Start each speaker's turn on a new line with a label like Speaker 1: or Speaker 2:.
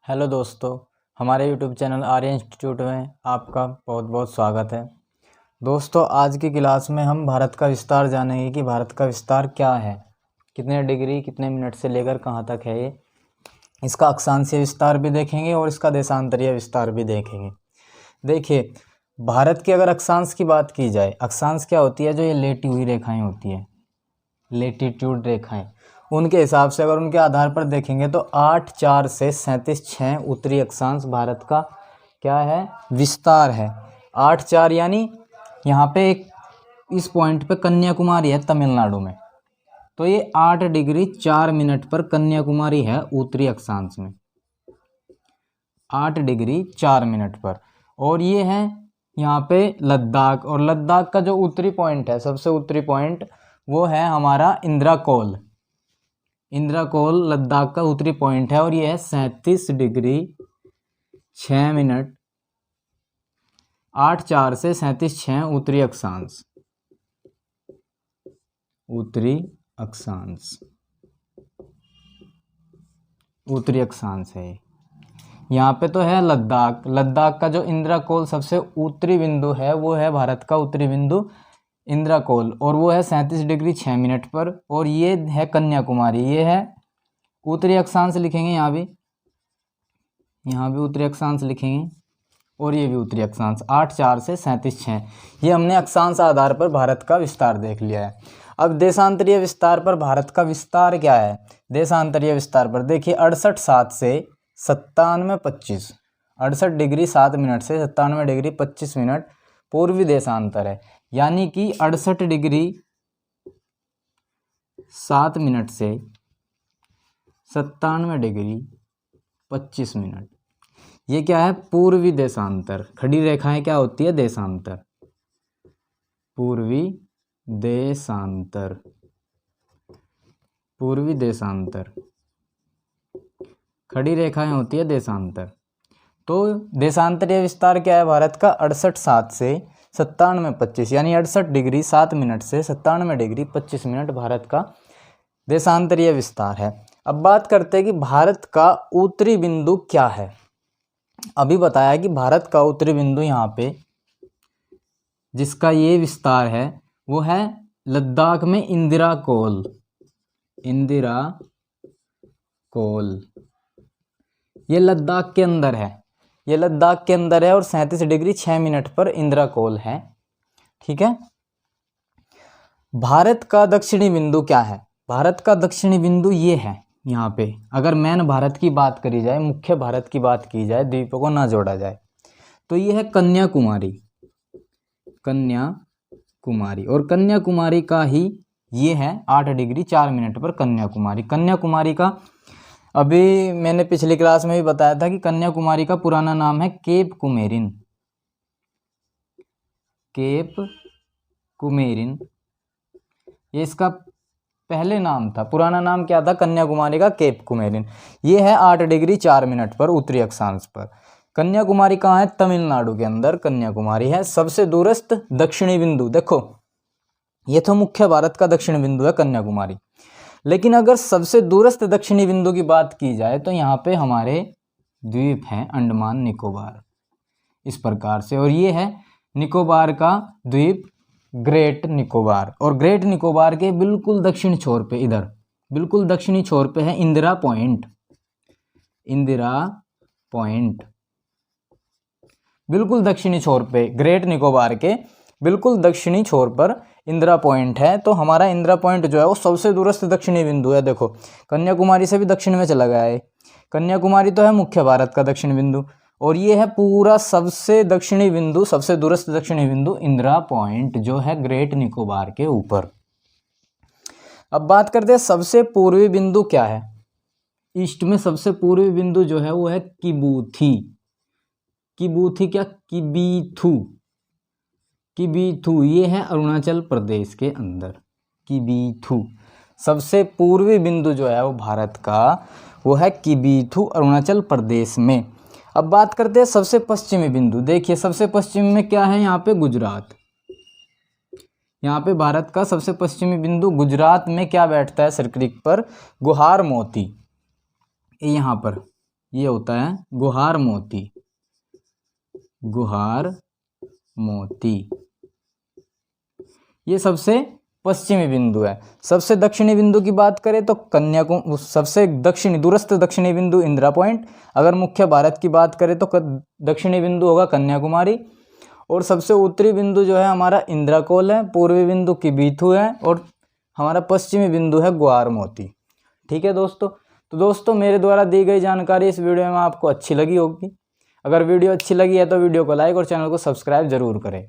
Speaker 1: Hello दोस्तों, हमारे YouTube channel Aryan institute में आपका बहुत बहुत स्वागत है। दोस्तों, आज की क्लास में हम भारत का विस्तार जानेंगे कि भारत का विस्तार क्या है, कितने डिग्री कितने मिनट से लेकर कहाँ तक है ये। इसका अक्षांशीय विस्तार भी देखेंगे और इसका देशांतरीय विस्तार भी देखेंगे। देखिए, भारत की अगर अक्षांश की बात की जाए, अक्षांश क्या होती है? जो ये लेटी हुई रेखाएँ होती है, लेटीट्यूड रेखाएं, उनके हिसाब से अगर उनके आधार पर देखेंगे तो 8,4 से 37,6 उत्तरी अक्षांश भारत का क्या है? विस्तार है। 8,4 यानी यहाँ पे एक इस पॉइंट पे कन्याकुमारी है तमिलनाडु में, तो ये 8 डिग्री 4 मिनट पर कन्याकुमारी है उत्तरी अक्षांश में, 8 डिग्री 4 मिनट पर। और ये है यहाँ पे लद्दाख, और लद्दाख का जो उत्तरी पॉइंट है, सबसे उत्तरी पॉइंट, वो है हमारा इंद्राकोल। इंद्राकोल लद्दाख का उत्तरी पॉइंट है और ये है 37 डिग्री 6 मिनट, 8,4 से 37,6 उत्तरी अक्षांश, उत्तरी अक्षांश, उत्तरी अक्षांश है। यहाँ पे तो है लद्दाख। लद्दाख का जो इंद्राकोल सबसे उत्तरी बिंदु है वो है भारत का उत्तरी बिंदु इंद्राकोल, और वो है 37 डिग्री 6 मिनट पर। और ये है कन्याकुमारी, ये है उत्तरी अक्षांश लिखेंगे, यहाँ भी उत्तरी अक्षांश लिखेंगे, और ये भी उत्तरी अक्षांश। 8,4 से 37,6 ये हमने अक्षांश आधार पर भारत का विस्तार देख लिया है। अब देशांतरीय विस्तार पर भारत का विस्तार क्या है? देशांतरीय विस्तार पर देखिए, 68,7 से 97,25, 68 डिग्री 7 मिनट से 97 डिग्री 25 मिनट पूर्वी देशांतर है। यानी कि 68 डिग्री 7 मिनट से 97 डिग्री 25 मिनट, ये क्या है? पूर्वी देशांतर। खड़ी रेखाएं क्या होती है? देशांतर, पूर्वी देशांतर, पूर्वी देशांतर, खड़ी रेखाएं होती है देशांतर। तो देशांतरीय विस्तार क्या है भारत का? 68,7 से 97,25, यानी 68 डिग्री 7 मिनट से 97 डिग्री 25 मिनट भारत का देशांतरीय विस्तार है। अब बात करते हैं कि भारत का उत्तरी बिंदु क्या है। अभी बताया कि भारत का उत्तरी बिंदु यहाँ पे जिसका ये विस्तार है वो है लद्दाख में इंदिराकोल, इंदिराकोल, ये लद्दाख के अंदर है, ये लद्दाख के अंदर है, और 37 डिग्री 6 मिनट पर इंदिराकोल है। ठीक है। भारत का दक्षिणी बिंदु क्या है? भारत का दक्षिणी बिंदु ये है यहाँ पे। अगर मेन भारत की बात करी जाए, मुख्य भारत की बात की जाए, द्वीपों को ना जोड़ा जाए, तो ये है कन्याकुमारी, कन्याकुमारी। और कन्याकुमारी का ही ये है 8 डिग्री 4 मिनट पर कन्याकुमारी। कन्याकुमारी का अभी मैंने पिछली क्लास में भी बताया था कि कन्याकुमारी का पुराना नाम है केप कुमेरिन, केप कुमेरिन, ये इसका पहले नाम था। पुराना नाम क्या था कन्याकुमारी का? Cap coumarin. ये है 8 डिग्री 4 मिनट पर उत्तरी अक्षांश पर। कन्याकुमारी कहाँ है? तमिलनाडु के अंदर कन्याकुमारी है। सबसे दूरस्थ दक्षिणी बिंदु, देखो ये तो मुख्य भारत का दक्षिण बिंदु है कन्याकुमारी, लेकिन अगर सबसे दूरस्थ दक्षिणी बिंदु की बात की जाए तो यहाँ पे हमारे द्वीप हैं अंडमान निकोबार, इस प्रकार से। और ये है निकोबार का द्वीप ग्रेट निकोबार, और ग्रेट निकोबार के बिल्कुल दक्षिण छोर पे, इधर बिल्कुल दक्षिणी छोर पे है इंदिरा पॉइंट, इंदिरा पॉइंट, बिल्कुल दक्षिणी छोर पे, ग्रेट निकोबार के बिल्कुल दक्षिणी छोर पर इंदिरा पॉइंट है। तो हमारा इंदिरा पॉइंट जो है वो सबसे दूरस्थ दक्षिणी बिंदु है। देखो कन्याकुमारी से भी दक्षिण में चला गया है। कन्याकुमारी तो है मुख्य भारत का दक्षिण बिंदु, और ये है पूरा सबसे दक्षिणी बिंदु, सबसे दूरस्थ दक्षिणी बिंदु इंदिरा पॉइंट, जो है ग्रेट निकोबार के ऊपर। अब बात करते हैं सबसे पूर्वी बिंदु क्या है। ईस्ट में सबसे पूर्वी बिंदु जो है वो है किबूथी, किबूथी क्या? किबीथू, किबीथू, ये है अरुणाचल प्रदेश के अंदर। किबीथू सबसे पूर्वी बिंदु जो है वो भारत का, वो है किबीथू, अरुणाचल प्रदेश में। अब बात करते हैं सबसे पश्चिमी बिंदु। देखिए सबसे पश्चिमी में क्या है? यहाँ पे गुजरात, यहाँ पे भारत का सबसे पश्चिमी बिंदु गुजरात में क्या बैठता है? सर्करिक पर गुहार मोती, यहाँ पर ये होता है गुहार मोती। गुहार मोती ये सबसे पश्चिमी बिंदु है। सबसे दक्षिणी बिंदु की बात करें तो कन्याकुमारी, सबसे दक्षिणी दूरस्थ दक्षिणी बिंदु इंदिरा पॉइंट। अगर मुख्य भारत की बात करें तो दक्षिणी बिंदु होगा कन्याकुमारी। और सबसे उत्तरी बिंदु जो है हमारा इंद्राकोल है, पूर्वी बिंदु किबीथु है, और हमारा पश्चिमी बिंदु है गुहार मोती। ठीक है दोस्तों। तो दोस्तों मेरे द्वारा दी गई जानकारी इस वीडियो में आपको अच्छी लगी होगी। अगर वीडियो अच्छी लगी है तो वीडियो को लाइक और चैनल को सब्सक्राइब जरूर करें।